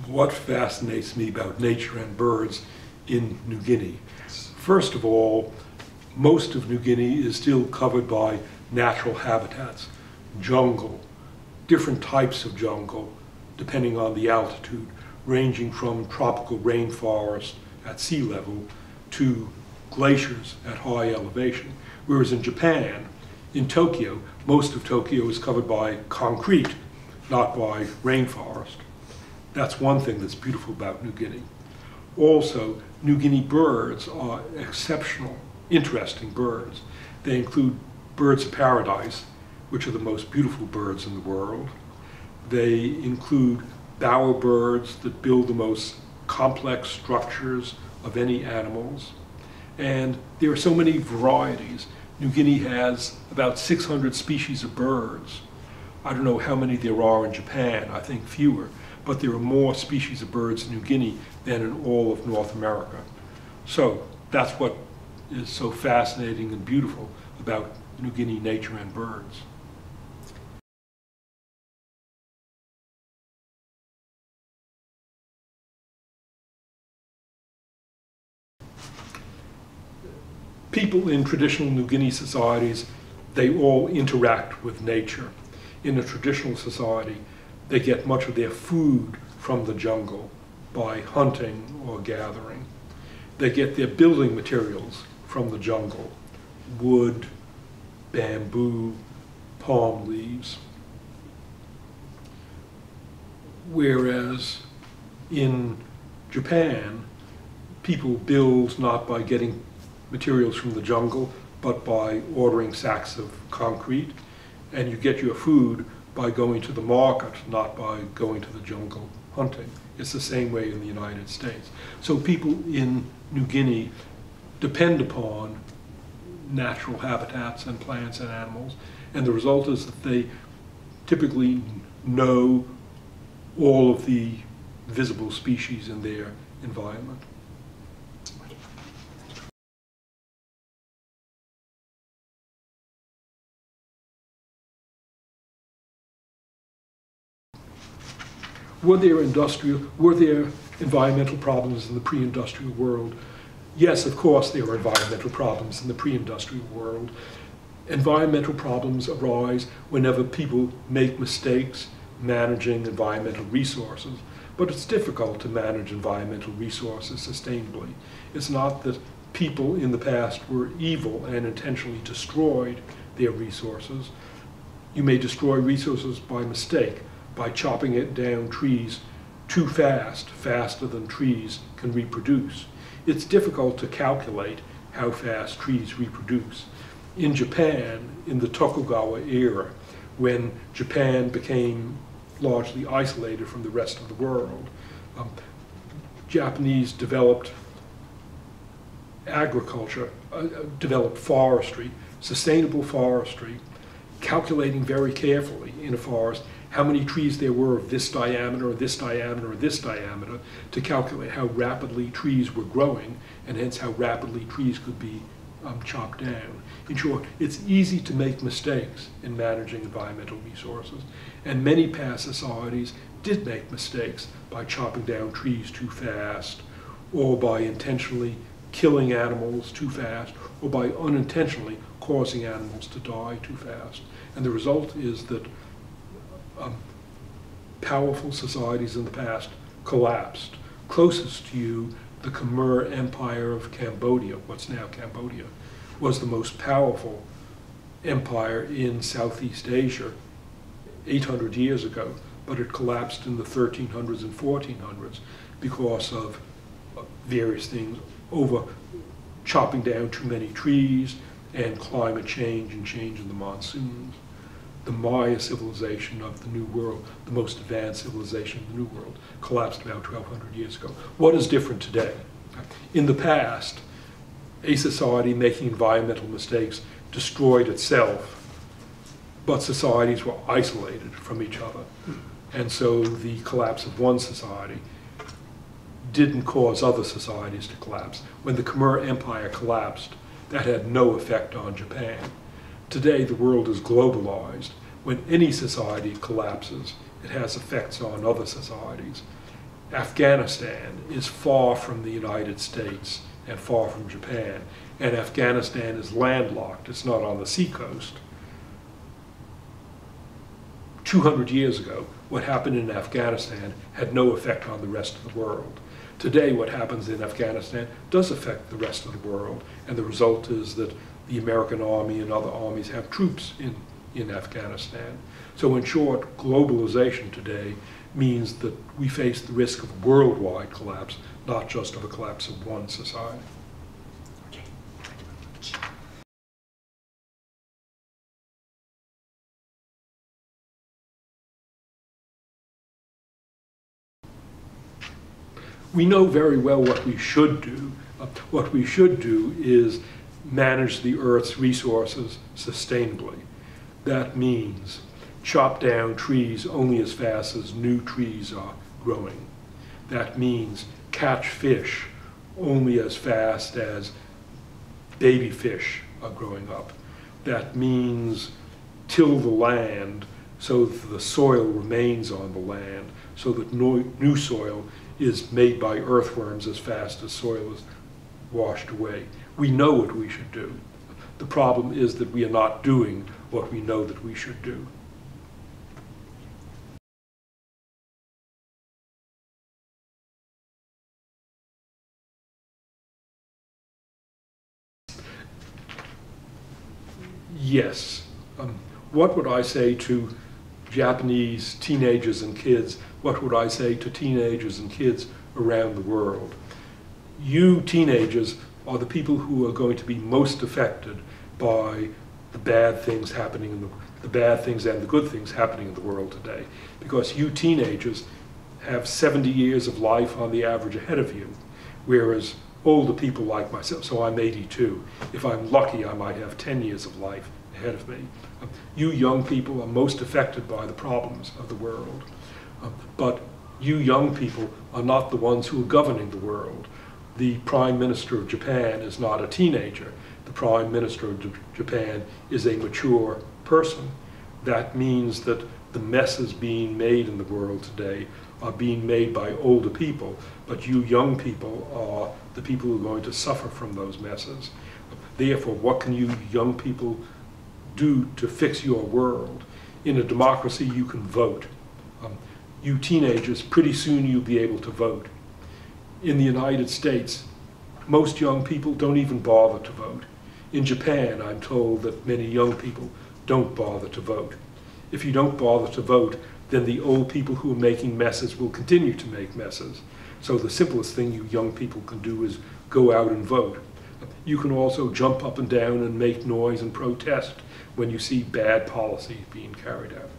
What fascinates me about nature and birds in New Guinea? First of all, most of New Guinea is still covered by natural habitats, jungle, different types of jungle, depending on the altitude, ranging from tropical rainforest at sea level to glaciers at high elevation. Whereas in Japan, in Tokyo, most of Tokyo is covered by concrete, not by rainforest. That's one thing that's beautiful about New Guinea. Also, New Guinea birds are exceptional, interesting birds. They include birds of paradise, which are the most beautiful birds in the world. They include bowerbirds that build the most complex structures of any animals. And there are so many varieties. New Guinea has about 600 species of birds. I don't know how many there are in Japan, I think fewer, but there are more species of birds in New Guinea than in all of North America. So that's what is so fascinating and beautiful about New Guinea nature and birds. People in traditional New Guinea societies, they all interact with nature. In a traditional society, they get much of their food from the jungle by hunting or gathering. They get their building materials from the jungle, wood, bamboo, palm leaves. Whereas in Japan, people build not by getting materials from the jungle, but by ordering sacks of concrete, and you get your food by going to the market, not by going to the jungle hunting. It's the same way in the United States. So people in New Guinea depend upon natural habitats and plants and animals, and the result is that they typically know all of the visible species in their environment. Were there environmental problems in the pre-industrial world? Yes, of course there were environmental problems in the pre-industrial world. Environmental problems arise whenever people make mistakes managing environmental resources, but it's difficult to manage environmental resources sustainably. It's not that people in the past were evil and intentionally destroyed their resources. You may destroy resources by mistake, by chopping it down trees too fast, faster than trees can reproduce. It's difficult to calculate how fast trees reproduce. In Japan, in the Tokugawa era, when Japan became largely isolated from the rest of the world, Japanese developed agriculture, developed forestry, sustainable forestry, calculating very carefully in a forest how many trees there were of this diameter, or this diameter, or this diameter, to calculate how rapidly trees were growing, and hence how rapidly trees could be chopped down. In short, it's easy to make mistakes in managing environmental resources, and many past societies did make mistakes by chopping down trees too fast, or by intentionally killing animals too fast, or by unintentionally causing animals to die too fast. And the result is that powerful societies in the past collapsed. Closest to you, the Khmer Empire of Cambodia, what's now Cambodia, was the most powerful empire in Southeast Asia 800 years ago, but it collapsed in the 1300s and 1400s because of various things, over chopping down too many trees and climate change and change in the monsoons. The Maya civilization of the New World, the most advanced civilization of the New World, collapsed about 1,200 years ago. What is different today? In the past, a society making environmental mistakes destroyed itself, but societies were isolated from each other. And so the collapse of one society didn't cause other societies to collapse. When the Khmer Empire collapsed, that had no effect on Japan. Today, the world is globalized. When any society collapses, it has effects on other societies. Afghanistan is far from the United States and far from Japan, and Afghanistan is landlocked. It's not on the seacoast. 200 years ago, what happened in Afghanistan had no effect on the rest of the world. Today, what happens in Afghanistan does affect the rest of the world, and the result is that the American army and other armies have troops in Afghanistan. So in short, globalization today means that we face the risk of worldwide collapse, not just of a collapse of one society. Okay. Thank you very much. We know very well what we should do. What we should do is manage the Earth's resources sustainably. That means chop down trees only as fast as new trees are growing. That means catch fish only as fast as baby fish are growing up. That means till the land so that the soil remains on the land, so that new soil is made by earthworms as fast as soil is washed away. We know what we should do. The problem is that we are not doing what we know that we should do. Yes. What would I say to Japanese teenagers and kids? What would I say to teenagers and kids around the world? You teenagers are the people who are going to be most affected by the bad things happening the bad things and the good things happening in the world today, because you teenagers have 70 years of life on the average ahead of you, whereas older people like myself, so I'm 82, if I'm lucky I might have 10 years of life ahead of me. You young people are most affected by the problems of the world, but you young people are not the ones who are governing the world. The Prime Minister of Japan is not a teenager. The Prime Minister of Japan is a mature person. That means that the messes being made in the world today are being made by older people, but you young people are the people who are going to suffer from those messes. Therefore, what can you young people do to fix your world? In a democracy, you can vote. You teenagers, pretty soon you'll be able to vote. In the United States, most young people don't even bother to vote. In Japan, I'm told that many young people don't bother to vote. If you don't bother to vote, then the old people who are making messes will continue to make messes. So the simplest thing you young people can do is go out and vote. You can also jump up and down and make noise and protest when you see bad policies being carried out.